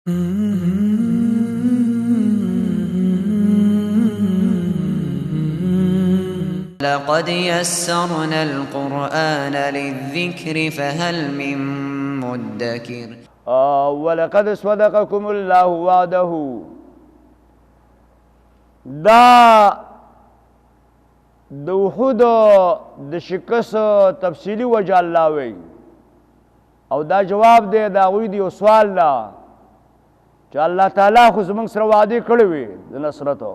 لقد يسرنا القرآن للذكر فهل من مدكر ولقد صدقكم الله وعده دا د وحود د شکست تفصیلی وجه الله وی او دا جواب دی دا غوی دی سوال لا چې الله تعالی خو زمونږ سره وعده کړی وي د نصرتو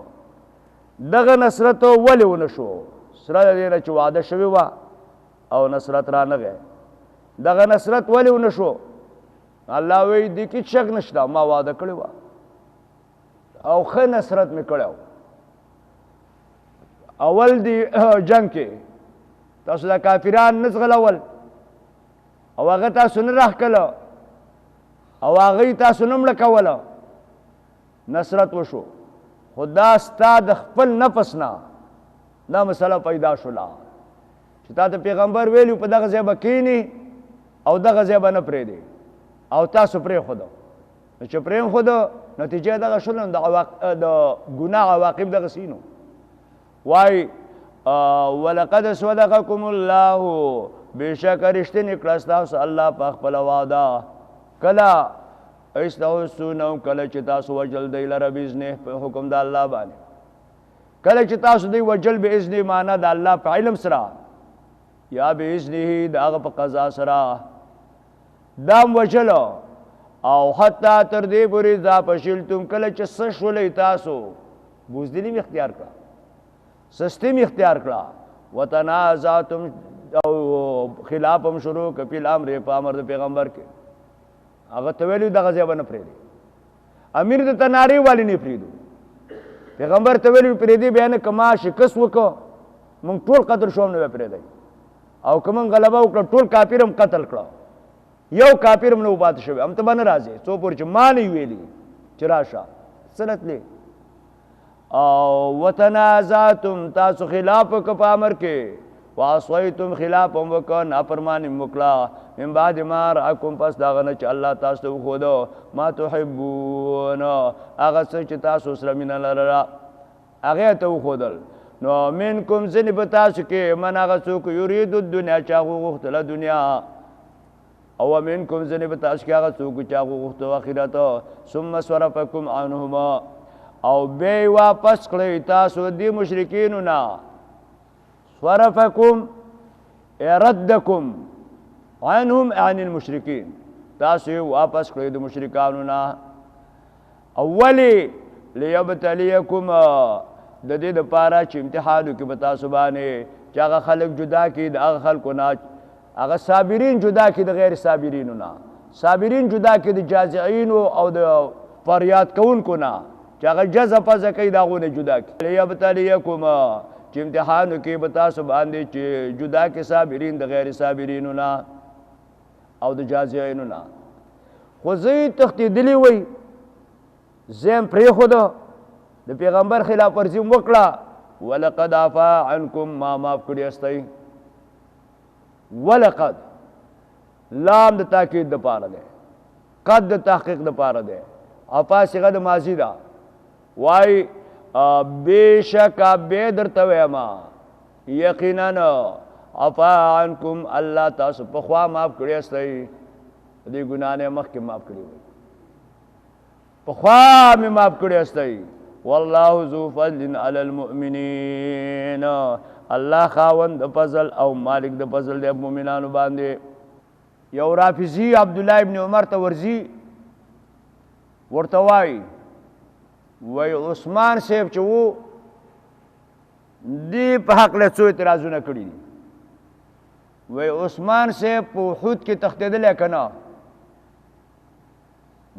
دغه نصرت ولې ونه شو سره دې نه چې وعده شوی و او نصرت را نه دغه نصرت ولې ونه شو الله وی دې کې شک نشته ما وعده کړی و او ښه نصرت مې کړی اول دی جنگ کې تاسو د کافران نزغلول او هغه تاسو نه راښکله او هغه تاسو نه مړه کوله نصرت وشو خو دا ستا د خپل نفس نه دا مسله پیدا شوله چې تا ته پیغمبر ویلي په دغه ځای به کښېني او دغه ځای به نه پرېږدي او تاسو پرېښوده نو چې پرېښوده نتیجه دغه شوله نو د ګناه عواقب دغسې نو وای ولقد صدقكم الله بشک رښتینې کړه ستاسو الله په خپله وعده کله استحسونهم کله چې تاسو وجل دی لره باذنه په حکم د الله باندې کله چې تاسو دی وجل باذنه معنا د الله په علم سره یا باذنه د هغه په قضا سره دام وجل او حتی تر دې پورې ذا پشلتم کله چې څه شولې تاسو بوزدلی اختیار کړه سستی می اختیار کړه وتنازعتم او خلاف هم شروع کپی الامر په امر د پیغمبر کې هغه ته ویلو دغه ځای به نه پرېږدي امیر د تناری والی نه پرېږدو پیغمبر ته ویلو پرېږدي بیا نه که ما شکست وکړو موږ ټول قتل شو هم نه به پرېږدی او که موږ غلبه وکړه ټول کافر هم قتل کړه یو کافر هم نه وپاتې شوی هم ته به نه راځې څو پورې چې ما نه ویلي چې راشه څه راتلې او وتنازعتم تاسو خلاف وکړه په امر کې وعصیتم خلاف هم وکړه نافرماني مو وکړه من بعد ما رأکم پس د هغه نه چې الله تاسو ته وښوده ما تحبون هغه څه چې تاسو سره مینه لرله هغې ته وښودل نو منکم ځینې په تاسو کې من هغه څوک یرید الدنیا چې هغه وغوښتله دنیا او منکم ځینې په تاسو کې هغه څوک چې هغه وغوښته آخرت ثم صرفکم عنهما او بیا واپس کړئ تاسو دې مشرکینو نه صرفکم ردکم عنهم عن المشرکین تاسو واپس کړئ د مشرکانو نه اولی لیبتلیکم د دې دپاره چې امتحان وکړي په تاسو باندې چې هغه خلک جدا کړي د هغه خلکو نه هغه صابرین جدا کړي د غیر صابرینو نه صابرین جدا کړي د جازعینو او د فریاد کوونکو نه چې هغه جزا پزه کوي د هغو نه جدا کړي لیبتلیکم چې امتحان وکړي په تاسو باندې چې جدا کړي صابرین د غیر صابرینو نه او د جازعینو نه خو زه تښتېدلي وی زه یم پرېښوده د پیغمبر خلاف ورزي م وکړه ولقد عفا عنکم ما معاف کړي استی ولقد لام د تاکید دپاره دی قد د تحقیق دپاره دی عفا صیغه د ماضي ده وای بېشکه بې درته ویمه یقینا عفا عنکم الله تاسو پخوا معاف کړی استی دې ګناه نه مخکې معاف کړي وي پخوا مې معاف کړی استی والله ذو فضل علی المؤمنین الله خاوند د فضل او مالک د فضل د مؤمنانو باندې یو رافضي عبدالله ابن عمر ته ورځي ورته وایي عثمان صاحب چې و دې په هکله څو اعتراضونه کړي دي وایي عثمان صاحب په احد کې تښتېدلی که نه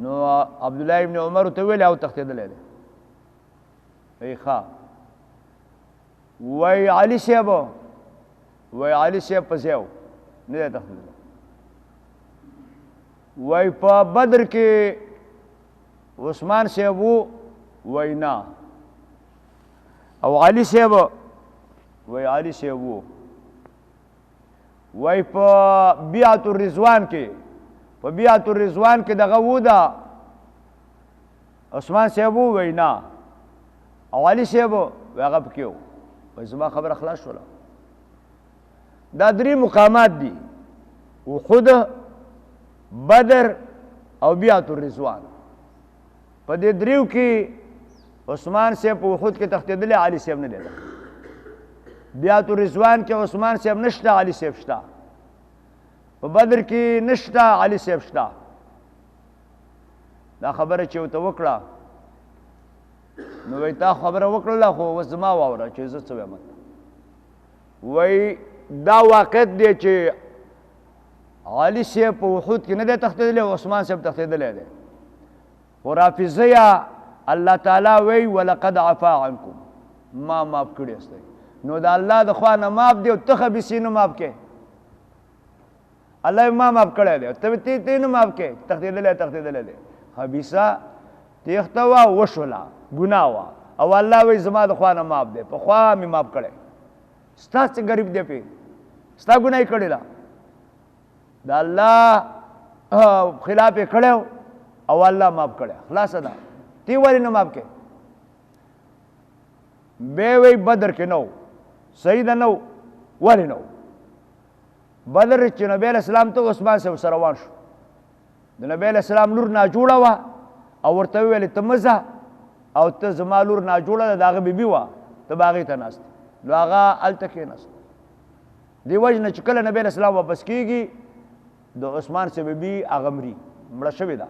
نو عبدالله ابن عمر ورته ویلي او تښتېدلی دی وایي ښه وایي علي صاحب وایي علي صاحب په ځای نه دی تښتېدلی وایي په بدر کې عثمان صاحب و وایي نه او علي صاحب وایي علي صاحب و وایي په بیعت الرضوان کې دغه و ده عثمان صاحب ووایي نه او علي صاحب وایي هغه پکې و وایي زما خبره خلاص شوله دا 3 مقامات دي احد بدر او بیعت الرضوان په دې 3 کې عثمان صاحب په احد کې تښتېدلی علي صاحب نه دی بیعت الرضوان کې عثمان صاحب نشته علي صاحب شته په بدر کې نشته علي صاحب شته دا خبره چې ورته وکړه نو وایي تا خبره وکړله خو اوس زما واوره چې زه څه وایم وایي دا واقعیت دی چې علي صاحب په احد کې نه دی تښتېدلی او عثمان صاحب تښتېدلی دی خو رافضیه الله تعالی وایي ولقد عفا عنکم ما معاف کړي استی نو د الله د خوا نه معاف دی او ته خبیثي نه معاف کې الله ما معاف کړی دی ته نه معاف کې تښتېدلی دی خبیثه تېښته وه وشوله ګناه وه او الله وایي زما د خوا نه معاف دی پخوا مې معاف کړی ستا څه غریب دی پې ستا ګناه یې کړې ده د الله خلاف یې کړی او الله معاف کړی خلاصه ده تی ولې نه معاف کې بیا وایي بدر کې نه و صحیح ده نه و ولې نه و بدر چې نبی علیه السلام ته عثمان صاحب سره روان شو د نبی علیه السلام لور ناجوړه وه او ورته وویلې ته مه ځه او ته زما لور ناجوړه ده د هغه بیبي وه ته به هغې ته ناست نو هغه هلته کېناست دې وجې نه چې کله نبی علیه السلام واپس کېږي د عثمان صاحب بیبي هغه مري مړه شوې ده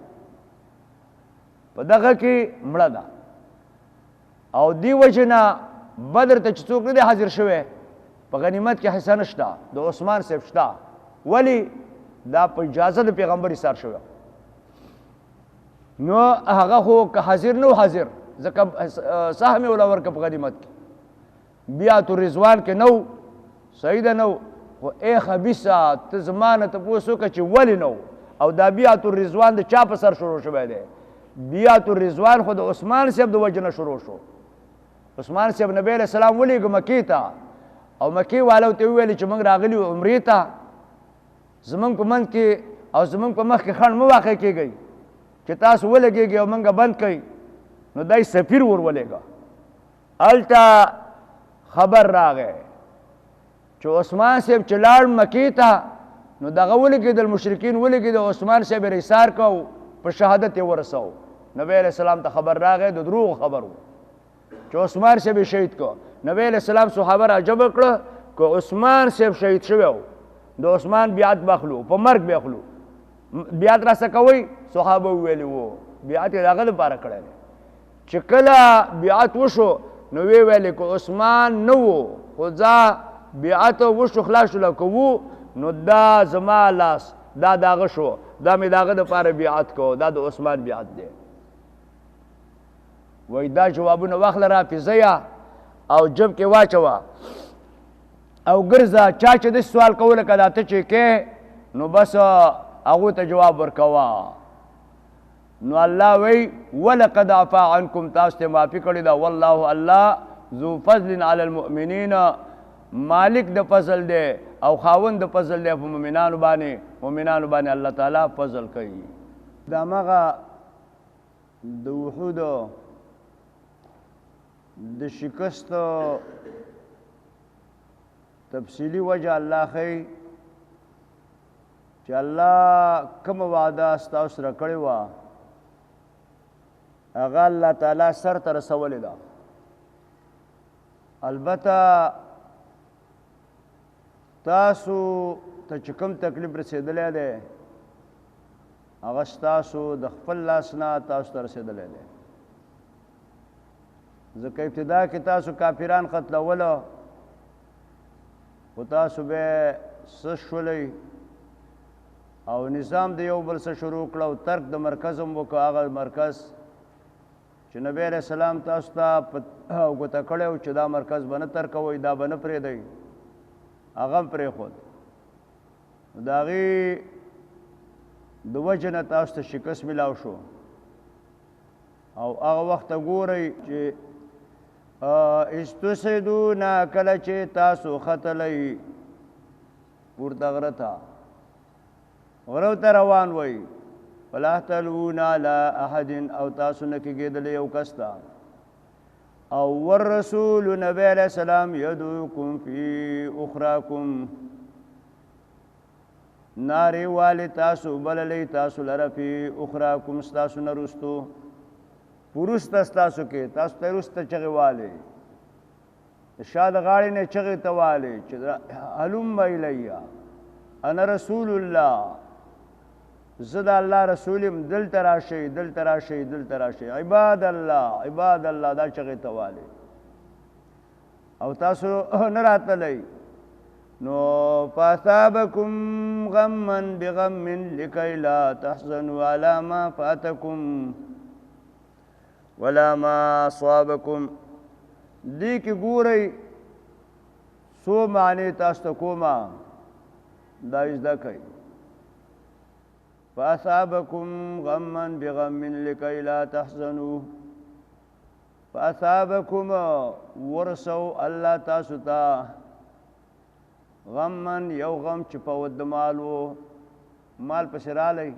په دغه کې مړه ده او دې وجې نه بدر ته چې څوک نه دی حاضر شوی په غنیمت کې حصه نشته د عثمان صاحب شته ولې دا په اجازه د پیغمبر ایثار شوی نو هغه خو که حاضر نه و حاضر ځکه سهم یې وله ورکړه په غنیمت کې بیعت الرضوان کې نه و صحیح ده نه و خو ای خبیثه ته زما نه تپوس وکړه چې ولې نه و او دا بیعت الرضوان د چا په سر شروع شوی دی بیعت الرضوان خو د عثمان صاحب د وجې نه شروع شو عثمان صاحب نبی علیه السلام ولیږه مکې ته او مکې والو ته وویل چې موږ راغلي یو عمرې ته زموږ په منځ کې او زموږ په مخ کې خنډ مه واقع کېږئ چې تاسو ولګېږئ او موږ بند کړئ نو دی سفیر ور ولېږه هلته خبر راغی چې عثمان صاحب چې لاړ مکې ته نو دغه ولګېدل مشرکین ولګېد عثمان صاحب یې ایثار کو په شهادت یې ورسو نبی علیه السلام ته خبر راغی د دروغ خبر و چې عثمان صاحب یې شهید کو نبی علیه السلام صحابه راجبه کړه که عثمان صاحب شهید شوی و د عثمان بیعت به اخلو په مرګ به اخلو بیعت راسه کوئ صحابه وویلي وو بیعت یې د هغه دپاره کړی دی چې کله بیعت وشو نو ویې ویلې که عثمان نه و خو ځه بیعت وشو خلاص شوله که و نو دا زما لاس دا د هغه شو دا مې د هغه دپاره بیعت کو دا د عثمان بیعت دی وایي دا جوابونه واخله رافضیه او جب کې واچوه او ګرځه چا چې داسې سوال کوله که دا ته چې کې نو بس هغو ته جواب ورکوه نو الله وی ولقد عفا عنکم تاسو ته معافي کړې ده والله الله ذو فضل علی المؤمنین مالک د فضل دی او خاوند د فضل دی په مؤمنانو باندې الله تعالی فضل کوي دا هماغه د احد د شکست تفصیلی وجه الله ښیي چې الله کومه وعده ستاسو سره کړې وه هغه الله تعالی سر ته رسولې ده البته تاسو ته چې کوم تکلیف رسېدلی دی هغه ستاسو د خپل لاس نه تاسو ته رسېدلی دی ځکه ابتدا کې تاسو کافران قتلوله خو تاسو به څه شولئ او نظام د یو بل څه شروع کړه او ترک د مرکز هم وکړه هغه مرکز چې نبی علیه السلام تاسو ته ګوته کړی و چې دا مرکز به نه ترکوئ دا به نه پرېږدئ هغه هم پرېښود د هغې د وجې نه تاسو ته شکست میلاو شو او هغه وخت ته ګورئ چې استسعدون کله چې تاسو ختلی پورته غره ته غرو ته روان وئ ولا تلوون علی احد او تاسو نه کېږدل یو کس ته او والرسول نبی علیہ السلام یدعوکم فی اخراکم ناری والی تاسو بللی تاسو لره فی اخراکم ستاسو نرستو پرست ستاسو کې تاسو ته رست چغې والی شاد غاړې نه چغې ته والی چې هلم الیا انا رسول الله زه د الله رسول یم دلته راشئ دلته راشئ دلته راشئ عباد الله دا چغې ته والی او تاسو نه راتلی نو فاصابکم غما بغم لکی لا تحزنوا علی ما فاتکم ولا ما اصابکم دی کې ګورئ څو معنی تاسو ته کومه دا زده کړئ فاصابکم غما بغم لکی لا تحزنوا فاصابکم ورسو الله تاسو ته غمن یو غم چې په ود مال و مال پسې رالی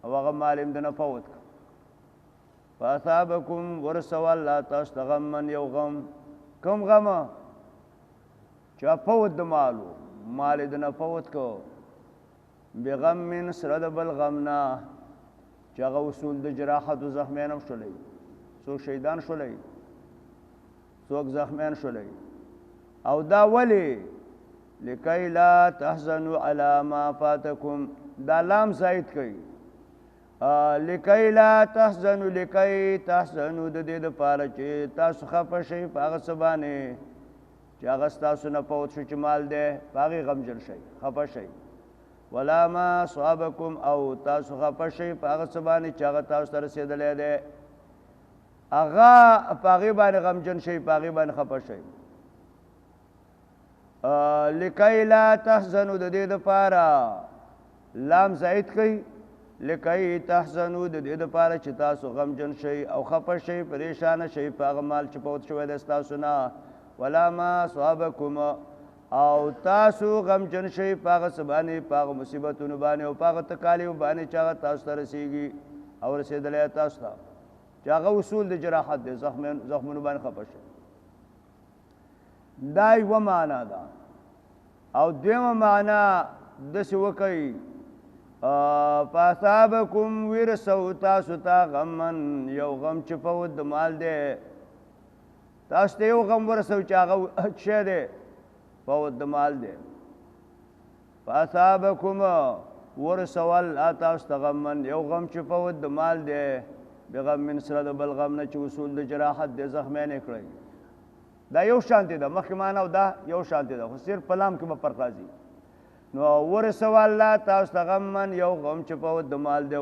او هغه مال یې د نه فوت کړ فاصابکم ورسو الله تاسو ته غمن یو غم کوم غم چې په ود مال و مال یې د نه فوت کړ بغم سره د بل غم نه چې هغه اصول د جراحت و زخمیان هم شولی څوک شهیدان شولی څوک زخمیان شولی او دا ولې لکی لا تحزنوا علی ما فاتکم دا لام زائد کئی لکی لا تحزنوا لکی تحزنوا د دې دپاره چې تاسو خفه شئ په هغه څه باندې چې هغه ستاسو نه فوت شو چې مال دی په هغې غمجن شئ خفه شئ ولا ما اصابکم او تاسو خفه شئ په هغه څه باندې چې هغه تاسو ته رسېدلی دی هغه په هغې باندې غمجن شئ په هغې باندې خفه شئ لکی لا تحزنو د دې دپاره لام زائد کئ لکی تحزنو د دې دپاره چې تاسو غمجن شئ او خفه شئ پریشانه شئ په هغه مال چې فوت شوی دی ستاسو نه ولا ما اصابکم او تاسو غمجن شئ په هغه څه باندې په هغه مصیبتونو باندې او په هغه تکالیفو باندې چې هغه تاسو ته رسېږي او رسېدلی تاسو ته چې هغه اصول د جراحت دی زخمونو باندې خفه شئ دا یوه معنا ده او دویمه معنا داسې وکئ فاصابکم ورسو تاسو ته غمن یو غم چې په ود د مال دی تاسو ته یو غم ورسو چې هغه شی دی په ود د مال دی فاصابکم ورسول تاسو ته غمن یو غم چې په ود د مال دی بغم سره د بل غم نه چې اصول د جراحت دی زخمیان یې کړئ دا یو شانتی ده مخکې معنا او دا یو شانتی ده خو صرف په لام کې به فرق راځي نو ورسو الله تاسو ته غمن یو غم چې په ود د مال دی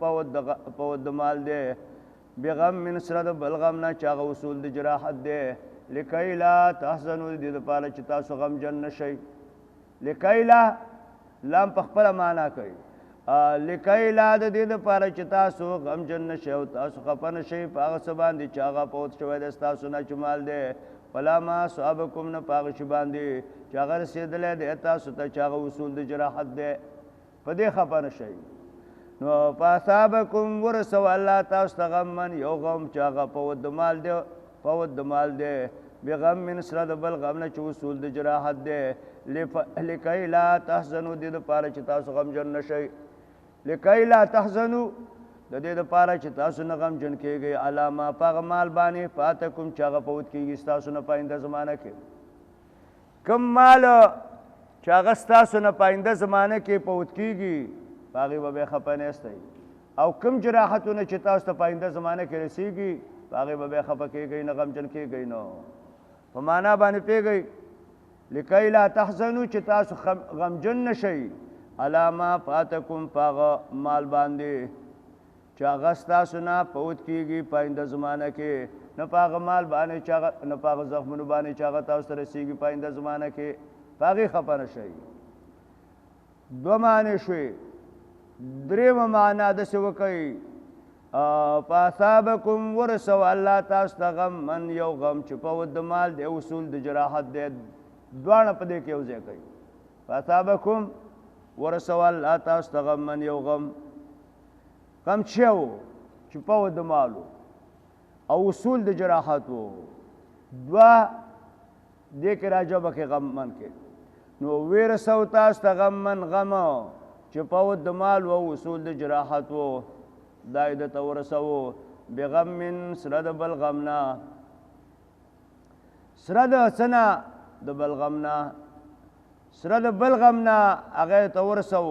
په ود د مال دی بغم سره د بل غم نه چې هغه اصول د جراحت دی لکی لا تحزنوا د دې دپاره چې تاسو غمجن نه شئ لکی لا لام په خپله معنا کوي لکی لا د دې دپاره چې تاسو غمجن نه شئ او تاسو خفه نه شئ په هغه څه باندې چې هغه فوت شوی دی ستاسو نه چې مال دی ولا ما اصابکم نه په هغه شي باندې چې هغه رسېدلی دی تاسو ته چې هغه اصول د جراحت دی په دې خفه نه شئ نو فاصابکم ورسو الله تاسو ته غمن یو غم چې هغه په ود د مال دی بغم سره د بل غم نه چې اصول د جراحت دی لکی لا تحزنوا د دې دپاره چې تاسو غمجن نه شئ لکی لا تحزنو د دې دپاره چې تاسو نه غمجن کېږئ علی ما په هغه مال باندې فاتکم چې هغه فوت کېږي ستاسو نه په آینده زمانه کې کوم مال چې هغه ستاسو نه په آینده زمانه کې فوت کېږي په هغې به بیا خفه نیستی او کوم جراحتونه چې تاسو ته په آینده زمانه کې رسېږي په هغې به بیا خفه کېږئ نه غمجن کېږئ نو په معنا باندې پوهېږئ لکی لا تحزنو چې تاسو غمجن نه شئ علی ما فاتکم په هغه مال باندې چې هغه ستاسو نه فوت کېږي په آینده زمانه کې نه په هغه مال باندې چې هغه نه په هغه زخمونو باندې چې هغه تاسو ته رسېږي په آینده زمانه کې په هغې خفه نه شئ دوه معنې شوې درېیمه معنا داسې وکئ فاصابکم ورسو الله تاسو ته غمن یو غم چې په ود د مال دی اصول د جراحت دی دواړه په دې کې یو ځای کوي فاصابکم ورسو الله تاسو ته غمن یو غم غم چیو چې په د مالو او اصول د جراحت وو دوه دې کې راجبه کې غم من کې نو ورسو تاسو ته غم من غم چې په د مال او اصول د جراحت وو دای د تورسو بغم من سره د بل غمنا سره د سنا د بل غمنا سره د بل غمنا هغه تورسو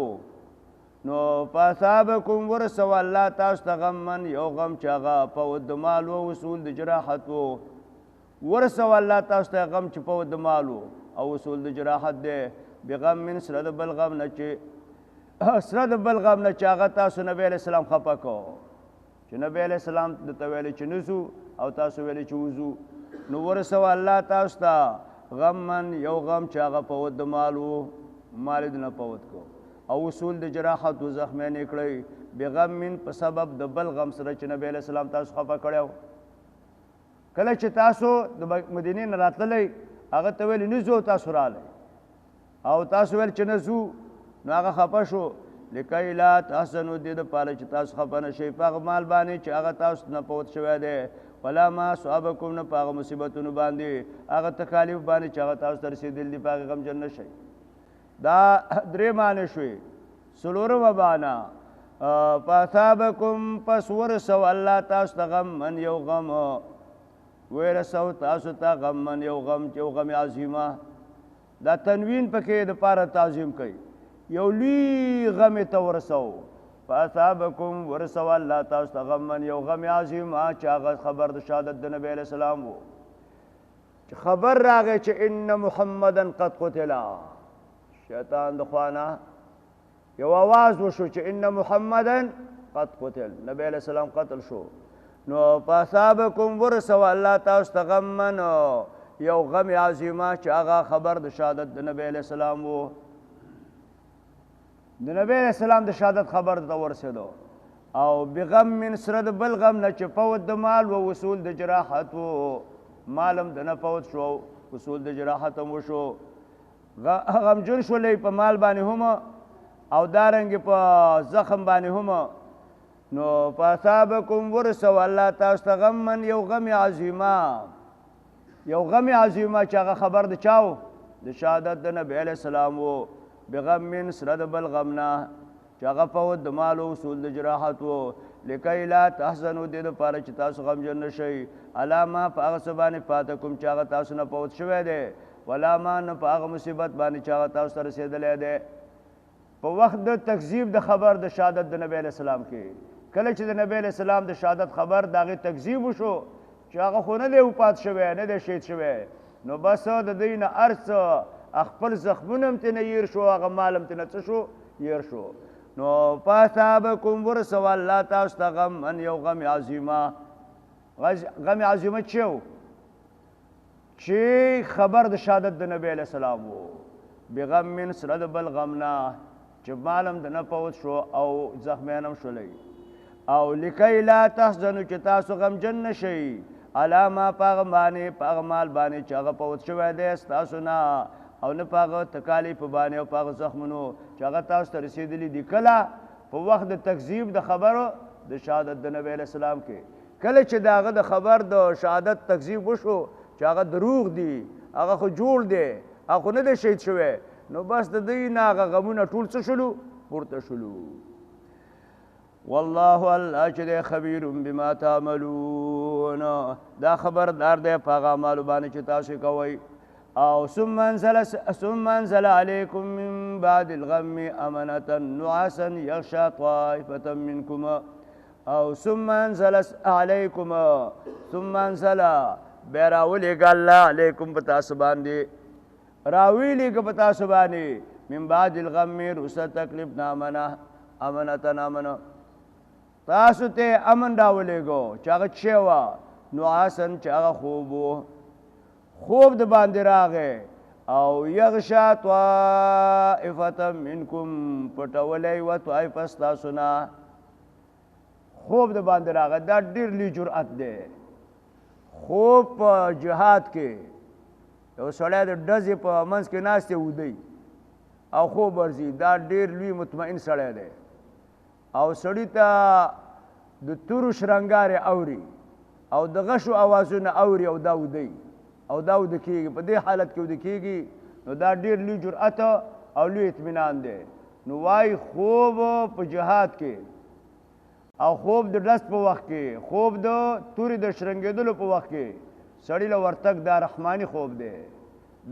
نو فاصابکم ورسو الله تاسو ته غم من یو غم چې هغه په د مال او اصول د جراحت وو ورسو الله تاسو ته غم چې په د مال او اصول د جراحت دی بغم من سره د بل غم نه چې سره د بل غم نه چې هغه تاسو نبی علیہ السلام خپه کو چې نبی علیہ السلام د تویل چې نزو او تاسو ویل چې وضو نو ورسو الله تاسو ته غم من یو غم چې هغه په د مال د نه پوت کو او اصول د جراحت و زخمه نکړي بغم من په سبب د بل غم سره چې نبی علیہ السلام تاسو خپه کړو کله چې تاسو د مدینې نه راتللی هغه ته ویل نزو تاسو رالی او تاسو ویل چې نزو نو هغه خپه شو لکای لا تحسنوا دې دپاره چې تاسو خپه نه شئ په هغه مال باندې چې هغه تاسو نه پوت شوی دی ولا ما صابکم نه په هغه مصیبتونو باندې هغه تکالیف باندې چې هغه تاسو ته رسېدلي دي په هغې غمجن نه شئ دا درې معنی شوې څلورمه معنا فاصابکم پس ورسو الله تاسو ته غم من یو غم ورسو تاسو ته غم من یو غم چې یو غم عظیمه دا تنوین پکې د پاره تعظیم کوي یو لوی غم ته ورسو فاصابکم ورسو الله تاسو ته غم من یو غم عظیمه چې هغه خبر د شهادت د نبی علیہ السلام و چې خبر راغی چې ان محمدا قد قتل شیطان د خوانه یو आवाज وشو چې ان محمدا قد قتل نبی علیہ السلام قتل شو نو فاصابکم ورسو الله تاسو ته غم من یو غم عظیمه چې هغه خبر د شهادت د نبی علیہ السلام و د نبی علیہ السلام د شهادت خبر ته ورسېدو او بغم من سره د بل غم نه چې فوت د مال و اصول د جراحت و مالم د نه فوت شو اصول د جراحت هم وشو غمجن شولی په مال باندې هم او دارنګې په زخم باندې هم نو فاصابکم ورسو الله تاسو ته غم من یو غم عظیمه یو غم عظیمه چې هغه خبر د چاو د شهادت د نبی علیہ السلام و بغم من سره د بل غم نه چې هغه فوت د مال او اصول د جراحت و لکای لا تحزنوا دې دپاره چې تاسو غمجن نه شئ علی ما په هغه څه باندې فاتکم چې هغه تاسو نه فوت شوی دی ولا ما نه په هغه مصیبت باندې چې هغه تاسو ته رسېدلی دی په وخت د تکذیب د خبر د شهادت د نبی علیہ السلام کې کله چې د نبی علیہ السلام د شهادت خبر د هغې تکذیب وشو چې هغه خو نه دی وفات شوی نه دی شهید شوی نو بس د دوی نه هر څه خپل زخمونه هم ترې نه هیر شو هغه مال هم ترې نه څه شو هیر شو نو فاصابکم ورسو الله تاسو ته غم من یو غم عظیمه غم عظیمه چې و چې خبر د شهادت د نبی علیہ السلام و بغم من سره د بل غم نه چې مال هم د نه فوت شو او زخمیان هم شولی او لکای لا تحزنوا چې تاسو غمجن نه شئ علی ما په هغه باندې په هغه مال باندې چې هغه فوت شوی دی ستاسو نه او نه په هغه تکالیف باندې او په هغه زخمونو چې هغه تاسو ته رسېدلي دي کله په وخت د تکذیب د خبرو د شهادت د نبی علیہ السلام کې کله چې د هغه د خبر د شهادت تکذیب وشو چې هغه دروغ دی هغه خو جوړ دی هغه خو نه دی شهید شوی نو بس د دوی نه هغه غمونه ټول څه شلو پورته شلو والله الله چې دی خبیر بما تعملون دا خبردار دی په هغه اعمالو باندې چې تاسو کوئ او ثم انزل عليكم من بعد الغم امنة نعاسا يغشى طائفة منكم او ثم انزل عليكم ثم انزل بیراولیګ الله علیکم په تاسو باندې راویلیګ په تاسو باندې من بعد الغم رسل تکلیف نامنه امنه تاسو ته امن راولیګو چې هغه څه وه نعاسن چې هغه خوب د باندې راغی او یغشا طائفة منکم پټولی و طائفه ستاسو نه خوب د باندې راغی دا ډېر لوی جرأت دی خوب په جهاد کې یو سړی د ډزې په منځ کې ناست دی ودی او خوب ورځي دا ډېر لوی مطمئن سړی دی او سړي ته د تورو شرنګارې اوري او د غشو اوازونه اوري او دا ودی او دا وده کېږي په دې حالت کې وده کېږي نو دا ډېر لوی جرأت او لوی اطمینان دی نو وایي خوب په جهاد کې او خوب د ډس په وخت کې خوب د تورې د شرنګېدلو په وخت کې سړي له ورتګ دا رحماني خوب دی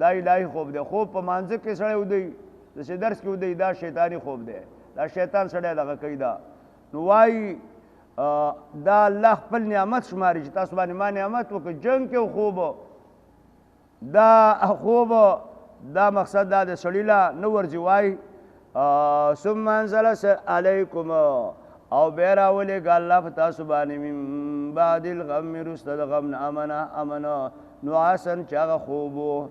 دا الهي خوب دی خوب په مانځه کې سړی ودی داسې درس کې ودی دا شیطاني خوب دی دا شیطان سړی دغه کوي دا نو وایي دا الله خپل نعمت شماري چې تاسو باندې ما نعمت وکړ جنګ کې خوب دا خوب دا مقصد دا د سړي له نه ورځي وایي ثم انزل علیکم او بیا راولېږه الله په تاسو باندې من بعد الغم وروسته د غم نه امنه نعاسا چې هغه خوب و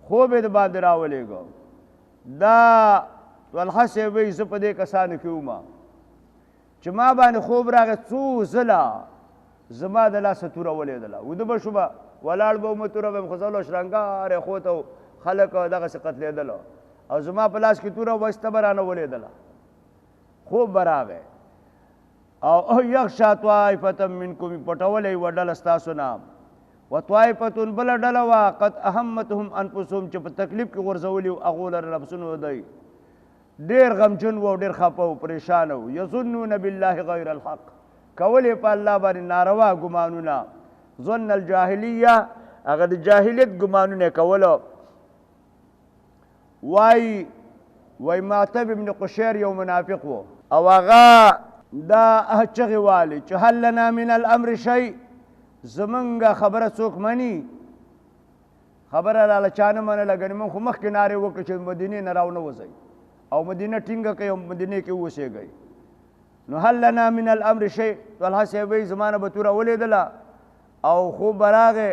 خوب یې د باندې راولېږه دا طلحه صاحب وایي زه په دې کسانو کې وم چې ما باندې خوب راغی څو ځله زما د لاسه توره ولیدله وده به شو به ولاړ به ومه توره به یم خوځولو شرنګار یې خوته خلک دغسې قتلېدله او زما په لاس کې توره وسته به رانه ولیدله خوب به راغی او یخشا طائفة منکم پټولی یوه ډله ستاسو نه و طائفة بله ډله وه قد اهمتهم انفسهم چې په تکلیف کې غورځولي وو هغو لره نفسونه دی ډېر غمجن و او ډېر خفه و پریشانه و یظنون بالله غیر الحق کول یې په الله باندې ناروا ګمانونه ظن الجاهلیه هغه د جاهلیت ګمانونه یې کولو وای معتب ابن قشیر یو منافق و او هغه دا چغې والي چې هل لنا من الامر شی زمونږ خبره څوک مني خبره راله چا نه منله ګنې موږ خو مخکې نارې وکړو چې مدینې نه راونه وځئ او مدینه ټینګه کوي او مدینې کې اوسېږئ نو هل لنا من الامر شی طلحه صاحب وایي زما نه به توره ولیدله او خوب به راغی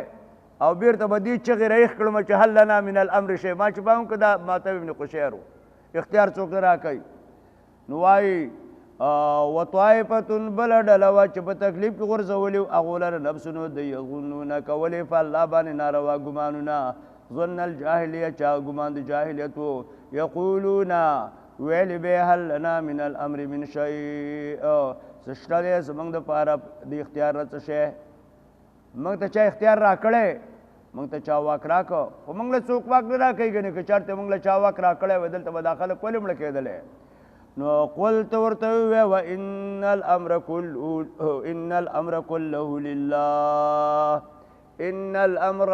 او بیرته به دې چغې راایښ کړم چې هل لنا من الامر شی ما چې پام که دا ماتب ابن قشیر و اختیار څوک نه راکوي نو وایي وطائفة بله ډله وه چې په تکلیف کې غورځولي وو هغو لره نفسونو د یظنونه کولې په الله باندې ناروا ګمانونه ظن الجاهلیه چې هغه ګمان د جاهلیت و یقولون ویلې به هل لنا من الامر من شیء څه شته دی زموږ دپاره د اختیار نه څه شی موږ ته چا اختیار راکړی موږ ته چا واک راکړه خو موږ له څوک واک نه راکوي ګنې که چېرته موږ له چا واک راکړی وی دلته به دا خلک ولې مړه کېدلی نو قلت ورته وویه وان الامر كله لله ان الامر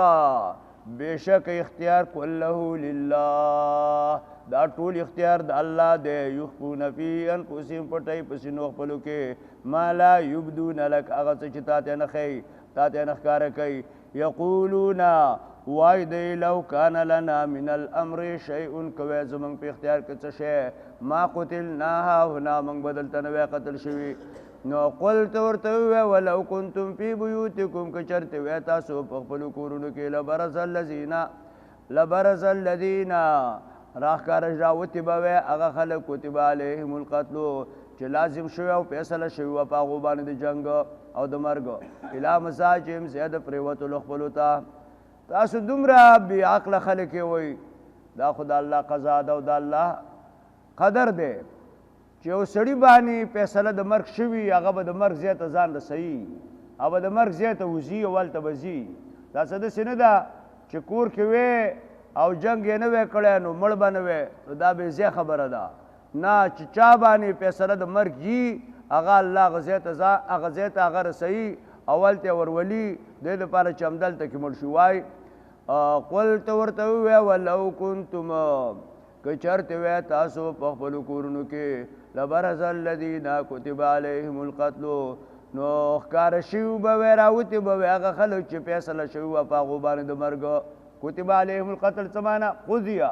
بشک اختیار كله لله دا ټول اختیار د الله دی یخفون فی انفسهم پټی په سینو خپلو کې ما لا یبدون لک هغه څه چې تا ته نه ښیي تا ته نه ښکاره کوي یقولون وای دی لو کان لنا من الامر شیء کوی زمونږ په اختیار کې څه شی ما قتلنا هاهنا موږ به دلته نه وی قتل شوي نو قلت ورته وویه ولو کنتم فی بیوتکم که چېرته وی تاسو په خپلو کورونو کې لبرز الذین راښکاره راوتې به وی هغه خلک کتب علیهم القتلو چې لازم شوی او فیصله شوي وه په هغو باندې د جنګ او د مرګ الی مساجهم زیاده پرېوتلو خپلو ته تاسو دومره بې عقله خلک یې وایي دا خو د الله قضا ده او د الله قدر دی چې یو سړي باندې فیصله د مرګ شوي هغه به د مرګ ځای ته ځان رسوي هغه به د مرګ ځای ته وځي او هلته به ځي دا څه داسې نه ده چې کور کې وی او جنګ یې نه وی کړی نو مړ به نه وی نو دا بې ځای خبره ده نه چې چا باندې فیصله د مرګ یي هغه الله هغه ځای ته هغه رسوي او هلته یې ورولي دې لپاره چې همدلته کې مړ شي وایي قلت ورته وویه ولو کنتم که چېرته وی تاسو په خپلو کورونو کې لبرز الذین کتب علیهم القتلو نو ښکاره شوي به وی راوتې به وی هغه خلک چې فیصله شوي وه په هغو باندې د مرګ کتب علیهم القتل څه معنا قضیه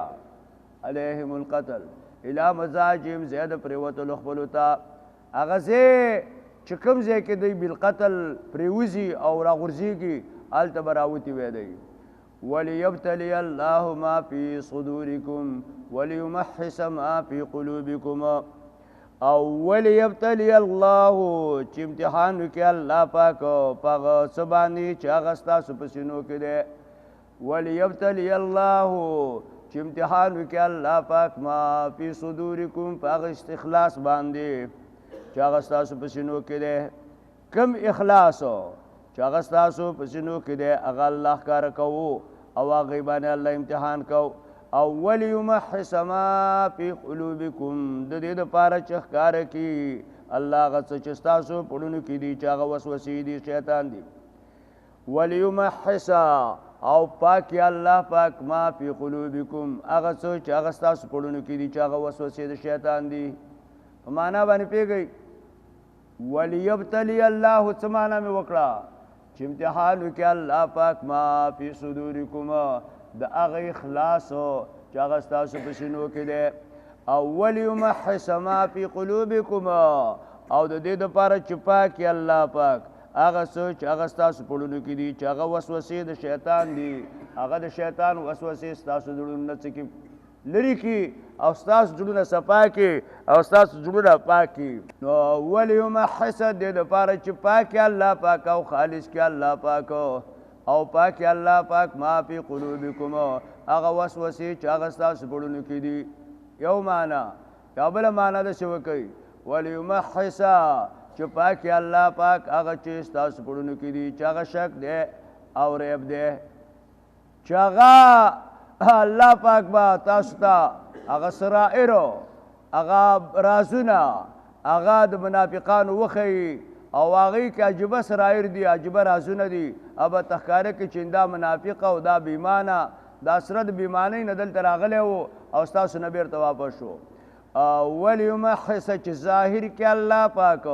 علیهم القتل الی مزاجهم زیاده پرېوتلو خپلو ته هغه ځای چې کوم ځای کې دی بالقتل پرېوځي او راغورځېږي هلته به راوتې وی دی وليبتلي الله ما في صدوركم وليمحص ما في قلوبكم او وليبتلي الله چې امتحان وکړي الله پاک په هغه څه باندې چې هغه ستاسو په سینو کې دی وليبتلي الله چې امتحان وکړي الله پاک ما في صدوركم په هغه استخلاص باندې چې هغه ستاسو په سینو کې دی کم اخلاص چې هغه ستاسو په سینو کې دی هغه الله ښکاره کوو او هغې باندې الله امتحان کو او وليمحص ما فی قلوبکم د دې دپاره چې ښکاره کړي الله هغه څه چې ستاسو په زړونو کې دي چې هغه وسوسې دي شیطان دي وليمحص او پاکي الله پاک ما فی قلوبکم هغه څه چې هغه ستاسو په زړونو کې دي چې هغه وسوسې د شیطان دي په معنا باندې پوهېږئ وليبتلي الله څه معنا مې وکړه چې امتحان وکړي الله پاک ما فی صدورکم د هغه اخلاص چې هغه ستاسو په سینو کې دی او وليمحص ما فی قلوبکم او د دې دپاره چې پاکي الله پاک هغه څه چې هغه ستاسو په زړونو کې دي چې هغه وسوسې د شیطان دي هغه د شیطان وسوسې ستاسو زړونو نه څه کړي لرې کړي او ستاسو زړونه صفا کړي او ستاسو زړونه پاک کړي نو وليمحص د دې دپاره چې پاکي الله پاک او خالص کړي الله پاک او پاکي الله پاک ما فی قلوبکم هغه وسوسې چې هغه ستاسو په زړونو کې دي یو معنا یا بله معنا داسې وکړئ وليمحص چې پاکي الله پاک هغه چې ستاسو په زړونو کې دي چې هغه شک دی او ریب دی چې هغه الله پاک به تاسو ته هغه سرائرو هغه رازونه هغه د منافقانو وښیي او هغې کې عجیبه سرائر دي عجیبه رازونه دي به تښکاره کړي چې دا منافق او دا بیمانه دا سره د بیمانۍ نه دلته راغلی و او ستاسو نه بیرته واپس شو وليمحص چې ظاهر کې الله پاک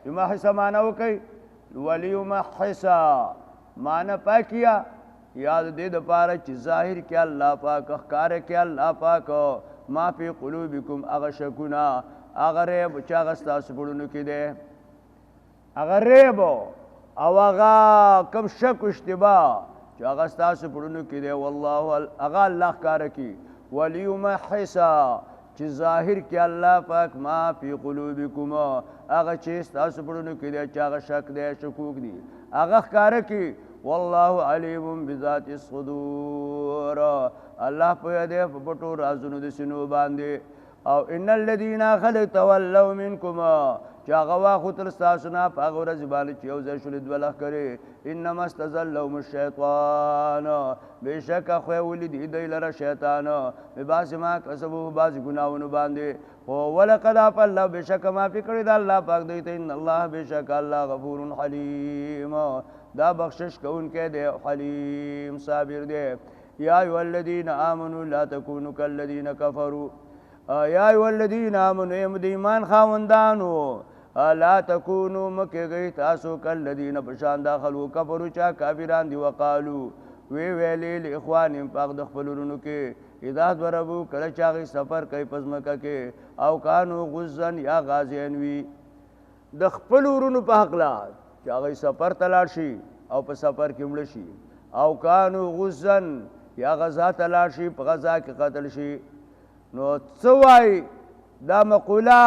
یمحص معنا وکړئ وليمحص معنا پاکیا یا د دې دپاره چې ظاهر کې الله پاک ښکاره کې الله پاک ما فی قلوبکم هغه شکونه هغه ریب چې هغه ستاسو په زړونو کې دی هغه ریب او هغه کم شک و اشتباه چې هغه ستاسو په زړونو کې دی والله هغه الله ښکاره کړي وليمحص چې ظاهر کې الله پاک ما فی قلوبکم هغه چې ستاسو په زړونو کې دی چې هغه شک دی شکوک دي هغه ښکاره کړي والله علیم بذات الصدور الله پوهه دی په پټو رازونو د سینو باندې او ان الذین خلق تولوا منکم چې هغه واخوتل ستاسو نه په هغه ورځ باندې چې یو ځای شولې دوه لښکرې انما استزلهم الشیطان بېشکه خویولي دي دوی لره شیطان ببعض ما کسبو بعضې ګناهونو باندې خو ولقد عفا الله بېشکه معافي کړې ده الله پاک دوی ته ان الله بېشکه الله غفور حلیم دا بخشش کوونکی دی حلیم صابر دی یا ایها الذین آمنوا لا تکونوا کالذین کفروا یا ایها الذین آمنوا د ایمان خاوندانو لا تکونوا مکېږئ تاسو کالذین په شان دا خلکو کفرو چا کافران دي وقالو وی ویلې لاخوانهم په هغه د خپل ورونو کې اذا ضربوا کله چې هغوی سفر کوي په ځمکه کې او کانو غزن یا غازیان وي د خپل ورونو په هکله چې هغوی سفر ته لاړ شي او په سفر کې مړه شي او کانو غزن یا غزا ته لاړ شي په غزا کې قتل شي نو څه وایي دا مقوله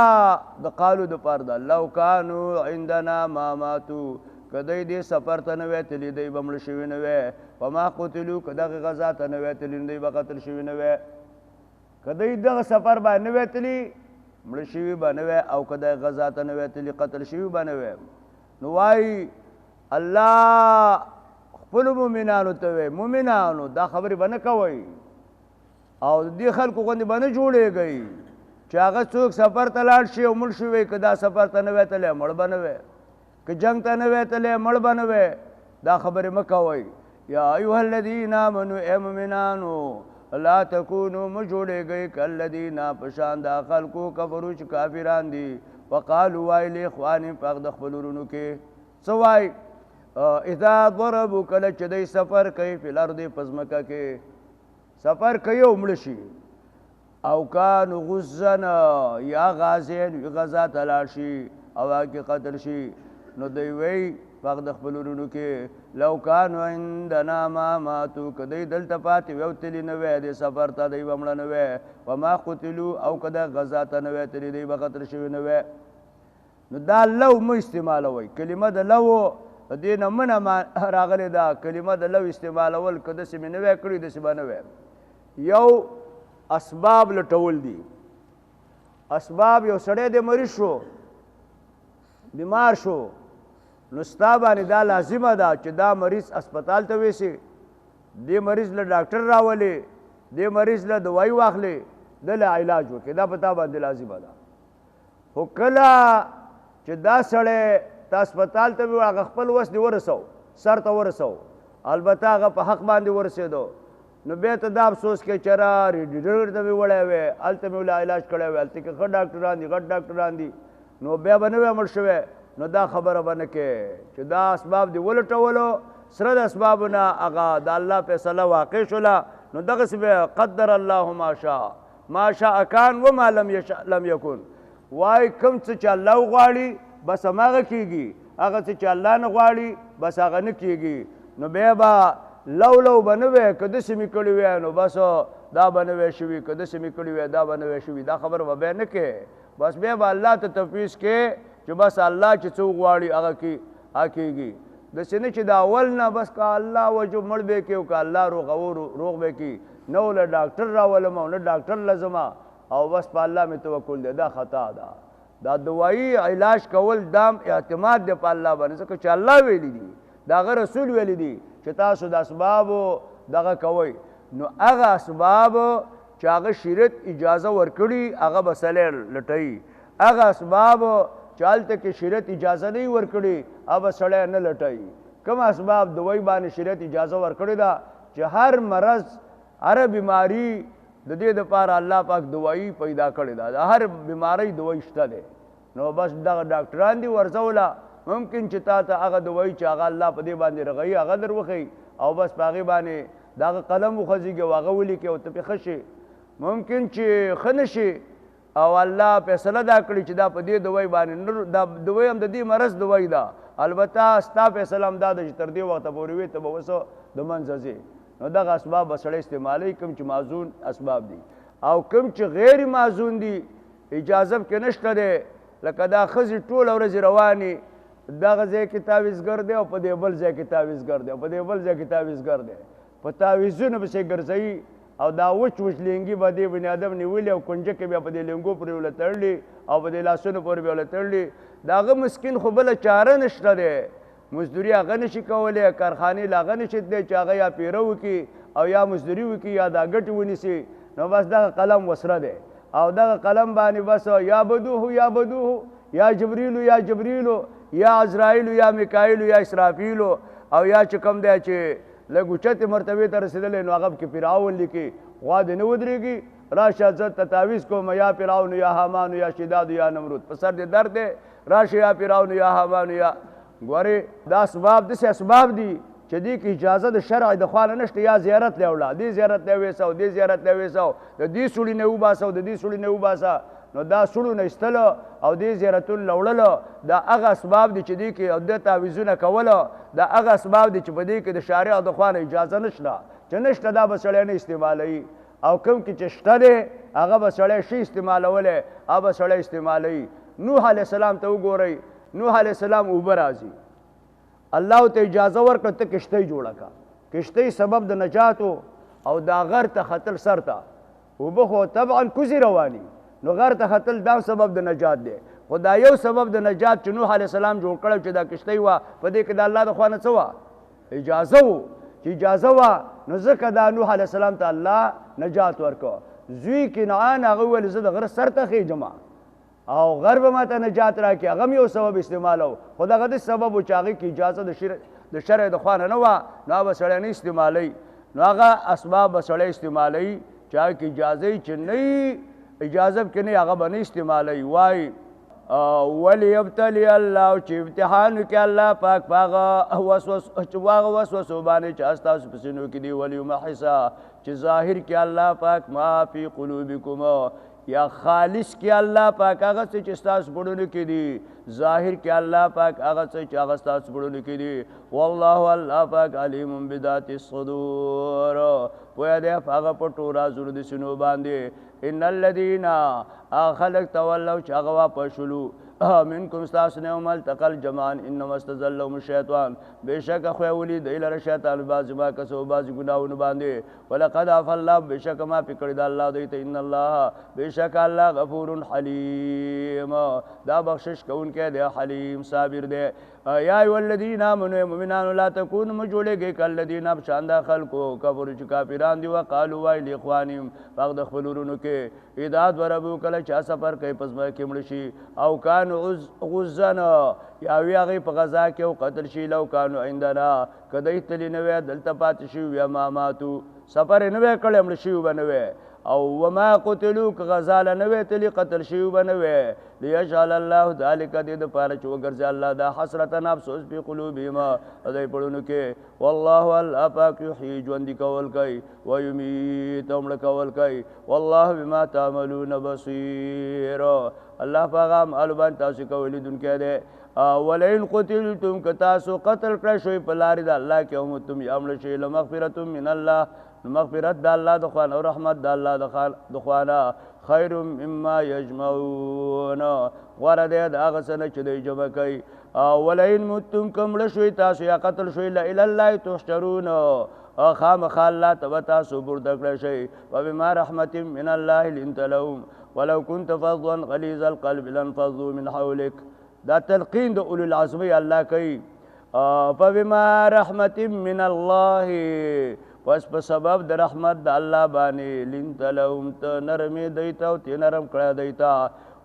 د قالو دپاره ده لو کانو عندنا ما ماتو که دی دې سفر ته نه وی تلي دی به مړه شوي نه وی وما قتلو که دغې غزا ته نه وی تلي نو دی به قتل شوي نه وی که دی دغه سفر باندې نه وی تلي مړه شوي به نه وی او که دغې غزا ته نه وی تلي قتل شوي به نه وی نو وایي الله خپلو مؤمنانو ته وی مؤمنانو دا خبرې به نه کوئ او د دې خلکو غوندې به نه جوړېږئ چې هغه څوک سفر ته لاړ شي او مړ شوی که دا سفر ته نه وی تلی مړ به نه وی که جنگ ته نه وی تلی مړ به نه وی دا خبرې مه کوئ یا ایها الذین آمنوا ای مؤمنانو لا تکونو مه جوړېږئ کالذین په شان دا خلکو کفرو چې کافران دي وقالو وایي لاخوانهم په هغه د خپلو ورونو کې څه وایي اذا ضربوا کله چې دی سفر کوي فی الارض په ځمکه کې سفر کوي او مړه شي او کانو غزن یا غازین غزا ته لاړ شي او هغه کې قتل شي نو دی وایي په هغه د خپلو ورونو کې لو کانو عندنا ما ماتو که دی دلته پاتې وی او تلي نه وی د سفر ته دی به مړه نه وی وما قتلو او که د غزا ته نه وی تلي دی به قتل شوي نه وی نو دا لو مه استعمالوئ کلمه د لو دې نه منه راغلې ده کلمه د لو استعمالول که داسې مې نه وی کړي داسې به نه وی یو اسباب لټول دي اسباب یو سړی دی مریض شو بیمار شو نو ستا باندې دا لازمه ده چې دا مریض اسپتال ته ویسي دې مریض له ډاکټر راولې دې مریض له دوايي واخلې د له علاج وکړي دا په تا باندې لازمه ده خو کله چې دا سړی ته اسپتال ته وي هغه خپل وس دې ورسو سر ته ورسو البته هغه په حق باندې ورسېدو نو بیا ته دا افسوس کې چې را ریډیټر ته مې وړی وی هلته مې له علاج کړی وی هلته کې ښه ډاکټران دي غټ ډاکټران دي نو بیا به نه وی مړ شوی نو دا خبره به نه کې چې دا اسباب دې ولټولو سره د اسبابو نه هغه د الله فیصله واقع شوله نو دغسې به قدر الله ما شاء ما شاء کان وما لم یشاء لم یکن وایي کوم څه چې الله وغواړي بس هماغه کېږي هغه څه چې الله نه غواړي بس هغه نه کېږي نو بیا به لو به نه وی که داسې مې کړي وی نو بس دا به نه وی شوي که داسې مې کړي وی دا به نه وی شوي دا خبره به بیا نه کې بس بیا به الله ته تفویض کې چې بس الله چې څه وغواړي هغه کېږي داسې نه چې د اول نه بس که الله وجو مړ به کې او که الله روغ به کې نه له ډاکټر راولم او نه ډاکټر لزما او بس په الله مې توکل دی دا خطا ده دا دوايي علاج کول دام اعتماد دی په الله باندې ځکه چې الله ویلي دي د هغه رسول ویلي دي چې تاسو د اسبابو دغه کوئ نو هغه اسباب چې هغه شریعت اجازه ورکړي هغه به سړی لټوي هغه اسباب چې هلته کې شریعت اجازه نه وي ورکړي هغه سړی نه لټوي کوم اسباب دوی باندې شریعت اجازه ورکړې ده چې هر مرض هر بیماری د دې دپاره الله پاک دوايي پیدا کړې ده د هر بیماری دوايي شته دی نو بس دغه ډاکټران دي ورځوله ممکن چې تا ته هغه دوايي چې هغه الله په دې باندې رغوي هغه در وښیي او بس په هغې باندې د هغه قلم وخځېږي او هغه ولیکي او ته پې ښه شي ممکن چې ښه نه شي او الله فیصله دا کړي چې دا په دې دوايي باندې دا دوايي هم د دې مرض دوايي ده البته ستا فیصله هم دا ده چې تر دې وخته پورې وي ته به اوس د منځه ځې نو دغه اسباب به سړی استعمالوي کوم چې معزون اسباب دي او کوم چې غیر معزون دي اجازه کې نشته دی لکه دا ښځې ټوله ورځې روانې دغه ځای کې تعویزګر دی او په دې بل ځای کې تعویزګر دی او په دې بل ځای کې تعویزګر دی په تعویزونو پسې ګرځوي او دا وچ لینګي به دې بني ادم نیولي او کنجه کې بیا په دې لینګو پورې ولې تړلي او په دې لاسونو پورې بیا ولې تړلي د هغه مسکین خو بله چاره نشته دی مزدوري هغه نشي کولی کارخانې له هغه نشي دی چې هغه یا پیره وکړي او یا مزدوري وکړي یا دا ګټې ونیسي نو بس دغه قلم وسره دی او دغه قلم باندې بس یا بدوه یا جبریلو یا عزرائیلو یا میکائیلو یا اسرافیلو او یا چې کوم دی چې لږ اوچتې مرتبې ته رسېدلی نو هغه پکې فرعون لیکي غوا دې نه ودرېږي راشه زه ته تعویض کوم یا فرعون یا حامان یا شداد یا نمرود په سر دې درد دی راشه یا فرعون یا حامان یا ګورې دا اسباب داسې اسباب دي چې دې کې اجازه د شرع د خوا نه نشته یا زیارت لی وړه دې زیارت لی ویسه دې زیارت لی ویسه د دې سړي نه وباسه د دې سړي نه وباسه نو دا سړو نه ایستلو او دې زیارتونو له وړلو دا هغه اسباب دي چې دې کې او د تعویضونه کولو دا هغه اسباب دي چې په دې کې د شارع د خوا نه اجازه نشته چې نشته دا به سړی نه استعمالوي او کوم کې چې شته دی هغه به سړی شي استعمالولی هغه به سړی استعمالوي نوح علیه السلام ته وګورئ نوح علیه السلام اوبه راځي الله ته اجازه ورکړه ته کشتۍ جوړه کړه کشتۍ سبب د نجاتو او دا غر ته ختل سر ته اوبه خو طبعا کوزې رواني نو غر ته ختل دا سبب د نجات دی خو دا یو سبب د نجات چې نوح علیه السلام جوړ کړی چې دا کشتۍ وه په دې کې د الله د خوا نه څه وه اجازه و چې اجازه وه نو ځکه دا نوح علیه السلام ته الله نجات ورکړه زوی کنعان هغه وویل زه د غره سر ته خېږم او غر به ماته نجات راکړي هغه هم یو سبب استعمالو خو دغه داسې سبب و چې هغې کې اجازه د شرع د خوا نه وه نو هغه به سړی نه استعمالوي نو هغه اسباب به سړی استعمالوي چې هغه کې اجازه وي چې نه اجازه کې نه هغه به نه استعمالوي وایي ولیبتلی الله چې امتحان وکړي الله پاک په هغه وسوسو باندې چې ستاسو په سینو کې دي ولیمحصا چې ظاهر کړي الله پاک ما فی قلوبکم یا خالص کړي الله پاک هغه څه چې ستاسو پړونو کې دي ظاهر کړي الله پاک هغه څه چې هغه ستاسو پړونو کې دي والله الله پاک علیم بذات الصدور پوهه دی په هغه پټو رازونو د سینو باندې ان الذين خلق تولوا چې هغه واپس شولو منکم ستاسو نه هم التقى الجمعان انما استزلهم الشیطان بېشکه خویولي دی لره شیطان بعضې ما کسبو بعضې ګناهونو باندې ولقد عفا الله بېشکه معافي کړې ده الله دوی ته ان الله بېشکه الله غفور حلیم دا بخشش کوونکی دی حلیم صابر دی یا ایها الذین آمنوا مؤمنانو لا تکونوا مه جوړېږئ کالذین بشان دا خلکو کفرو چې کافران دي وقالو وایي لاخوانهم په هغه د خپلو وروڼو کې اذا ضربوا کله چا سفر کوي په ځمکه کې مړه شي او کانو غزن یا وي هغې په غذا کې او قتل شي لو کانو عندنا که دی تلي نه وی دلته پاتې شوي یا ما ماتو سفر یې نه وی کړی مړه شوي به نه وی او وما قتلوا که غزا له نه وی تلي قتل شوي به نه وی لیجعل الله ذلک دې دپاره چې وګرځي الله دا حسرة افسوس په قلوبهم دوی پړونو کې والله الله پاک یحیي ژوندي کول کوي ویمیت او مړه کول کوي والله بما تعملون بصیر الله په هغه اعمالو باندې تاسو کوئ لیدونکی دی ولئن قتلتم که تاسو قتل کړی شوئ په لارې د الله کې او متم یا مړه شئ لمغفرة من الله مغفرت د الله د خوانه او رحمت د الله د خوانه خیر مما یجمعون غوره دی د هغه څه نه چې دوی جمع کوي ولئن متم که مړه شوئ تاسو یا قتل شوئ الی الله تحشرون خامخا الله ته به تاسو برده کړی شئ وبما رحمة من الله لنت لهم ولو كنت فظا غلیظ القلب لانفضوا من حولك دا تلقین د اولو العزمی الله کوي فبما رحمة من الله پس په سبب د رحمت د الله باندې لنت لهم ته نرمې دی ته او ته نرم کړی دی ته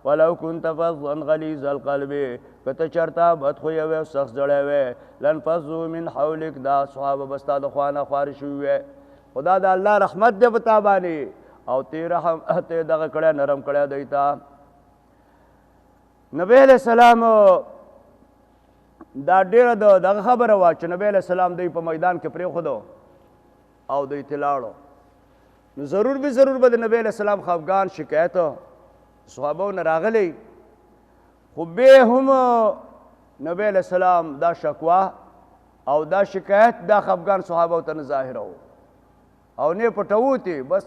ولو كنت فظا غلیظ القلب که ته چېرته بدخویه وی او سخت زړی وی لانفضوا من حولک دا صحابه به ستا د خوانه خوارې شوي وی خدا د الله رحمت دی په تا باندې او ته دغه کړی نرم کړی دی ته نبی علیہ السلام دا ډیره دغه خبره وه چې نبی علیہ السلام دوی په میدان کې پرېښودو او دوی ته لاړو نو ضرور به د نبی علیہ السلام خفګان شکایت صحابو نه راغلی خو بیا هم نبی علیہ السلام دا شکوا او دا شکایت دا خفګان صحابو ته نه ظاهره او نه پټوو تی بس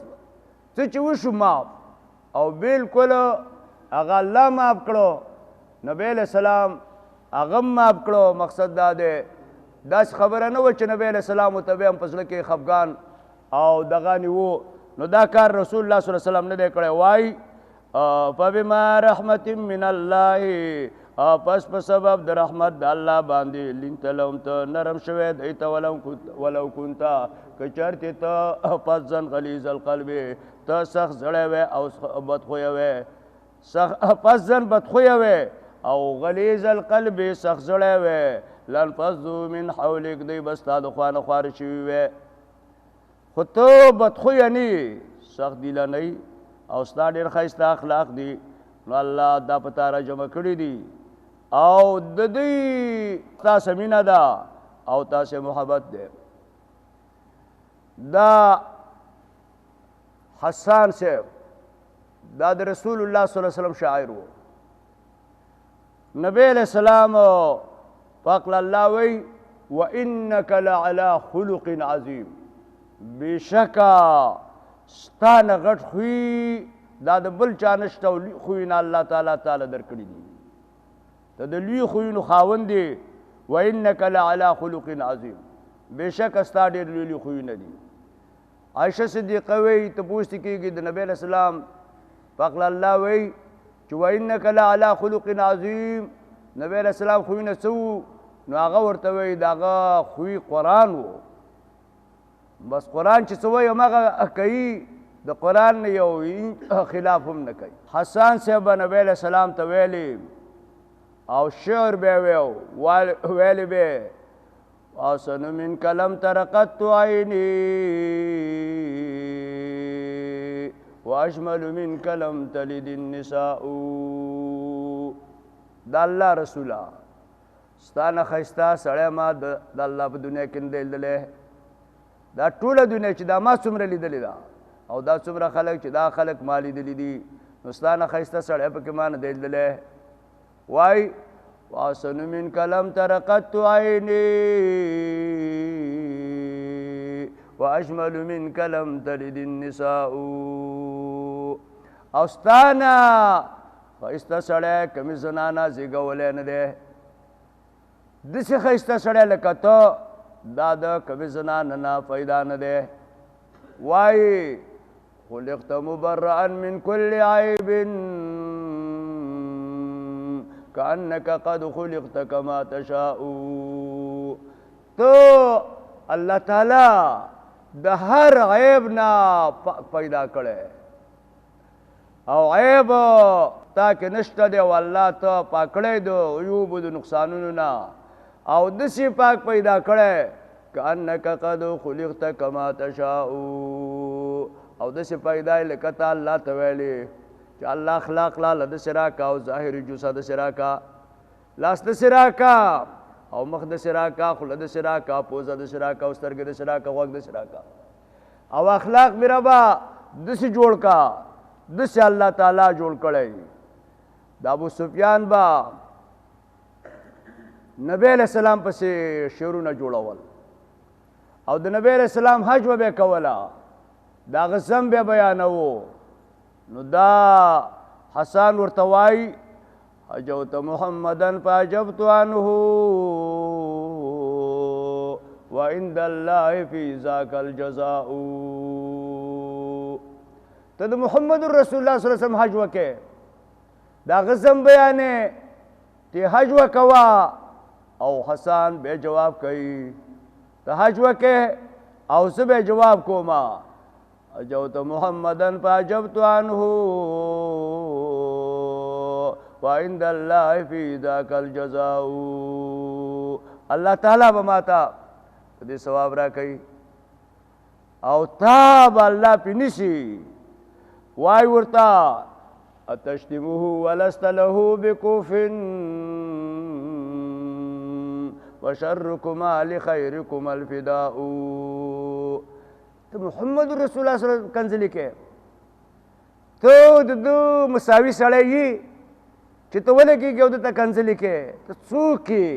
څه چې وشو معاف او بالکل هغه الله معاف کړو نبی علیہ السلام هغه معاف کړو مقصد دا دی داسې خبره نه وه چې نبی علیہ السلام ورته بیا هم په زړه کې خفګان او دغه نیو نو دا کار رسول الله صلی الله علیه وسلم نه دی کړی وایي فبما رحمة من الله پس په سبب د رحمت د الله باندې لنت لهم ته نرم شوی دی ته ولو کنته که چېرتې ته فظا غلیظ القلب ته سخت زړی وی او بدخویه وی فظا بدخویه وی او غلیظ القلب سخت زړی وی لانفضوا من حولک دی به ستا د خوانه خوارې شوي وی خو ته بدخویه نه سخت دیله نه او ستا ډېر ښایسته اخلاق دي نو الله دا په تا را جمع کړي دي او د دوی تاسې مینه ده او تاسې محبت دی دا حسان صاحب دا د رسول الله صلی الله علیه وسلم شاعر و نبی علیہ السلام فقل الله وی وانک لعلی خلق عظیم بشکا ستانه غټ خوی دا د بل چا نشته او لوی خویونه الله تعالی درکړي دي ته د لوی خویونو خاوند دی وانک لعلی خلق عظیم بشکه ستا ډېر لوی خویونه دي عایشه صدیقه وی ته پوښتنه کېږي د نبی علیہ السلام فقل الله وی چې وانک لعلی خلق عظیم نبی علیہ السلام خویونه څه نو هغه ورته وی د هغه خوی قرآن و بس قرآن چې څه وایي هماغه کوي د قرآن نه یو خلاف هم نه کوي حسان صاحب به نبی علیہ السلام ته ویلي او شعر به ویلی به احسن منک لم تر قط عینی واجمل منک لم تلد النساء د الله رسوله ستانه ښایسته سړی ما د الله په دنیا کې نه دی لیدلی دا ټوله دنیا چې دا ما څومره لیدلې ده او دا څومره خلک چې دا خلک ما لیدلي دي نو ستانه ښایسته سړی پکې ما نه دی لیدلی وایي واحسن منک لم تر قط عینی واجمل منک لم تلد النساء او ستانه ښایسته سړی کمې زنانه زېږولی نه دی داسې ښایسته سړی لکه ته دا د کمې زنانه نه پیدا نه دی وایي خلقت مبرئا من كل عیب كأنك قد خلقت كما تشاء تو الله تعالی د هر عیب نه پیدا کړی او عیب تا کې نشته دی او الله ته پاک کړی د عیوبو د نقصانونو نه او داسې پاک پیدا کړی كأنك قد خلقت كما تشاء او داسې پیدا یې لکه ته الله ته ویلې چې الله اخلاق لاله داسې راکړه او ظاهري جوسه داسې راکړه لاس داسې راکړه او مخ داسې راکړه خوله داسې راکړه پوزه داسې راکړه او سترګې داسې راکړه غوږ داسې راکړه او اخلاق مې ربه داسې جوړ کړه داسې الله تعالی جوړ کړی د ابو سفیان به نبی علیہ السلام پسې شعرونه جوړول او د نبی علیہ السلام حج به یې کوله د هغه ذم به یې بیانوو نو دا حسان ورته وایي حجوت محمدا فعجبت عنه وعند الله في ذاك الجزاء ته د محمد رسول الله صلی الله علیه وسلم حج وکې دا هغه ذم بیانې چې حج وکوه او حسان به جواب کوي ته حج وکې او زه به جواب کومه حجوت محمدا فعجبت عنه وعند الله في ذاك الجزاء الله تعالی به ماته دې ثواب راکوي او تا به الله پې نیسي وای ورته اتشتمه ولست له بكوف وشركما لخيركم الفداء ته محمد رسول الله صلی الله علیه وسلم کنځلې کې ته د ده مساوي سړی یې چې ته ولګېږې او دته کنځلې کې ته څوک یې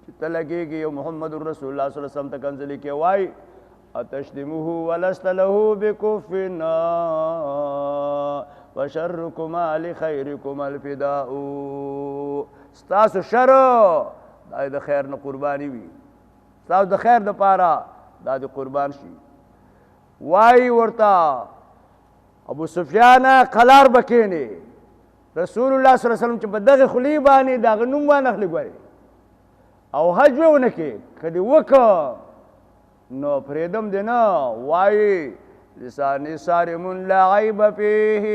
چې ته لګېږې او محمد رسول الله صلی الله علیه وسلم ته کنځلې کې وای اتشتمه ولست له بكفنا وشركما لخيركم الفداء ستاسو شر دا د خیر نه قرباني وي ستاسو د خیر دپاره دا د قربان شي وای ورته ابو سفیان قلار بکینی رسول الله صلی الله علیه وسلم چې په دغه خلی باندې دغه نوم باندې اخلي ګوري او حج ونه کې کدی وکړه نو پریدم دی نه وای لسانی صارم لا عیب فیه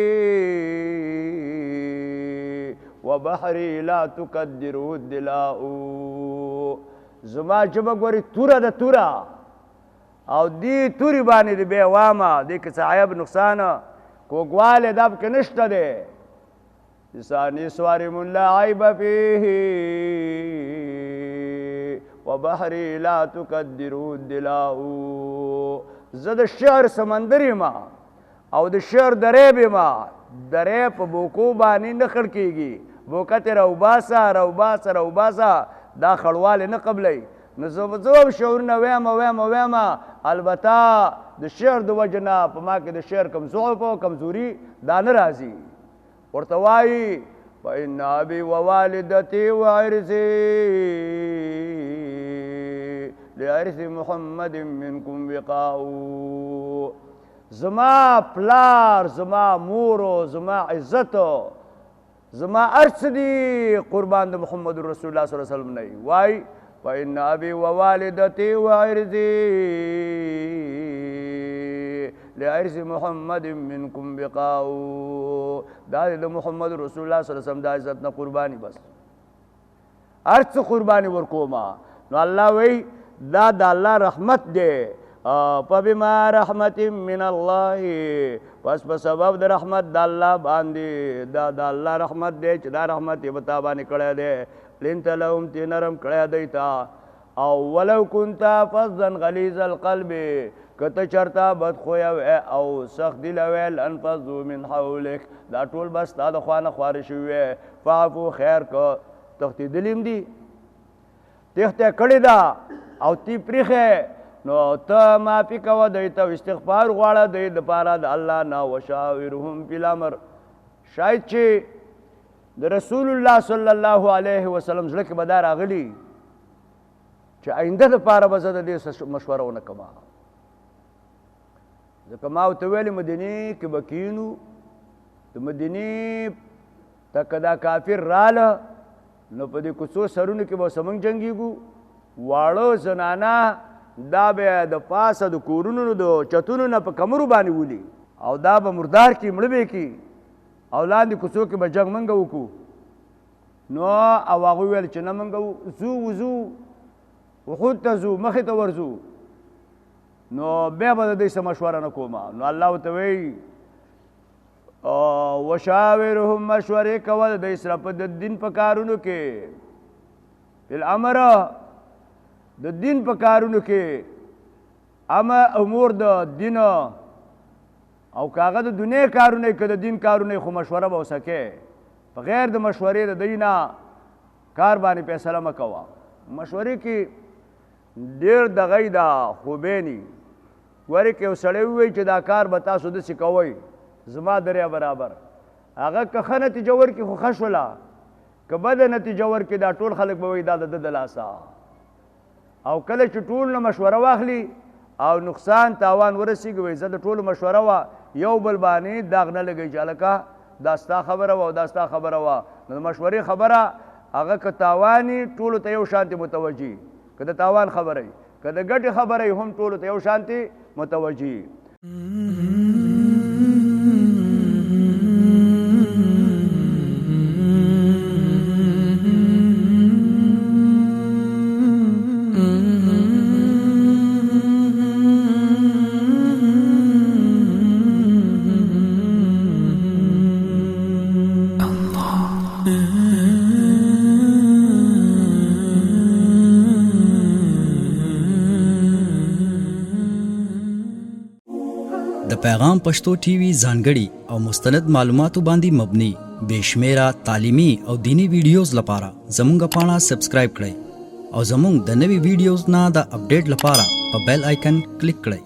وبحری لا تقدره الدلاء زما ژبه ګوري توره ده توره او دی توري باندې دی بیا وامه دی که څه عیب نقصان کوږوالی دا پکې نشته دی لساني صارم لا عیب فیه وبحری لا تقدره الدلاء زه د شعر سمندر یم او د شعر دریب یم درې په بوکو باندې نه خړ کېږي بوکه ترې راوباسه دا خړوالی نه قبلی نو زه به شعرونه ویمه البته د شعر د وجې نه په ما کې د شعر کم ضعف او کمزوري دا نه راځي ورته وایي فإن أبي ووالدتي وعرسي لعرس محمد منكم وقاء زما پلار زما مورو زما عزتو زما ارڅ دي قربان د محمد رسول الله صلی الله علیه وسلم نه وای فإن أبي ووالدتي وعرسي لعرس محمد منكم بقاء دا د محمد رسول الله صلی الله علیه وسلم د عزت نه قربانی بس ارڅ قربانی ورکوما نو الله وی دا د الله رحمت دی فبما رحمت من الله پس په سبب د رحمت د الله باندې دا د الله رحمت دی چې دا رحمت یې په تا باندې کړی دی لنت لهم تی نرم کړی دی تا او ولو كنت فظا غلیظ القلب کته چرته بدخویه او سخت دله وی لانفضوا من حولک دا ټول بس تا د خوا نه خوارې شوي وی فعفو خیر که تښتېدلي هم دي تېښته کړې ده او تی پریښې نو ته معافي کوه دوی ته استغفار غواړه دوی دپاره د الله نه وشاورهم فی الامر شاید چې د رسول الله صلی الله علیه وسلم زړه کې به دا راغلي چې آینده دپاره به زه د دې مشوره ونه کوم. ځکه ما ورته ویلې مدینې کې به کینو، د مدینې ته که دا کافر راله نو په دې کوڅو سرونو کې به ورسه موږ جنګېږو، واړه زنانه دا به د پاسه د کورونو د چتونو نه په کمرو باندې ولي او دا به مردار کړي، مړه به یې کړي او لاندې کوڅو کې به جنګ موږ وکړو. نو او هغوی ویل چې نه موږ ځو وځو وخود ته ځو، مخې ته ورځو. نو بیا به د دوی څه مشوره نه کومه. نو الله ورته وایي وشاورهم مشورې کوه د دوی سره په د دین په کارونو کې، فی الامر د دین په کارونو کې، امور د دین او کاغه د دنیا کارونه که د دین کارونه خو مشوره به وسکې، بغیر د مشورې د دوی نه کار باندې فیصله مه کوه. مشورې کې ډېر دغی دا خوبیني ګورې که یو سړی ووایي چې دا کار به تاسو داسې کوئ زما دریا برابر، هغه که ښه نتیجه ورکړي خو ښه شوله، که بده نتیجه ورکړي دا ټول خلک به وایي دا د ده د لاسه. او کله چې ټول نه مشوره واخلي او نقصان تاوان ورسېږي وایي زه د ټولو مشوره وه یو بل باندې داغ نه لګوي چې هلکه دا ستا خبره وه او دا ستا خبره وه. نو د مشورې خبره هغه که تاوان وي ټولو ته یو شانتې متوجي، که د تاوان خبره وي که د ګټې خبره وي هم ټولو ته یو شانتې متوجي. د پیغام پښتو ټي وي ځانګړي او مستند معلوماتو باندې مبني بشمیره تعلیمي او دینی ویډیوز لپاره زموږ پاڼه سبسکرایب کړئ او زموږ د نوي ویډیوز نه د اپډیټ لپاره په بیل آیکن کلیک کړئ.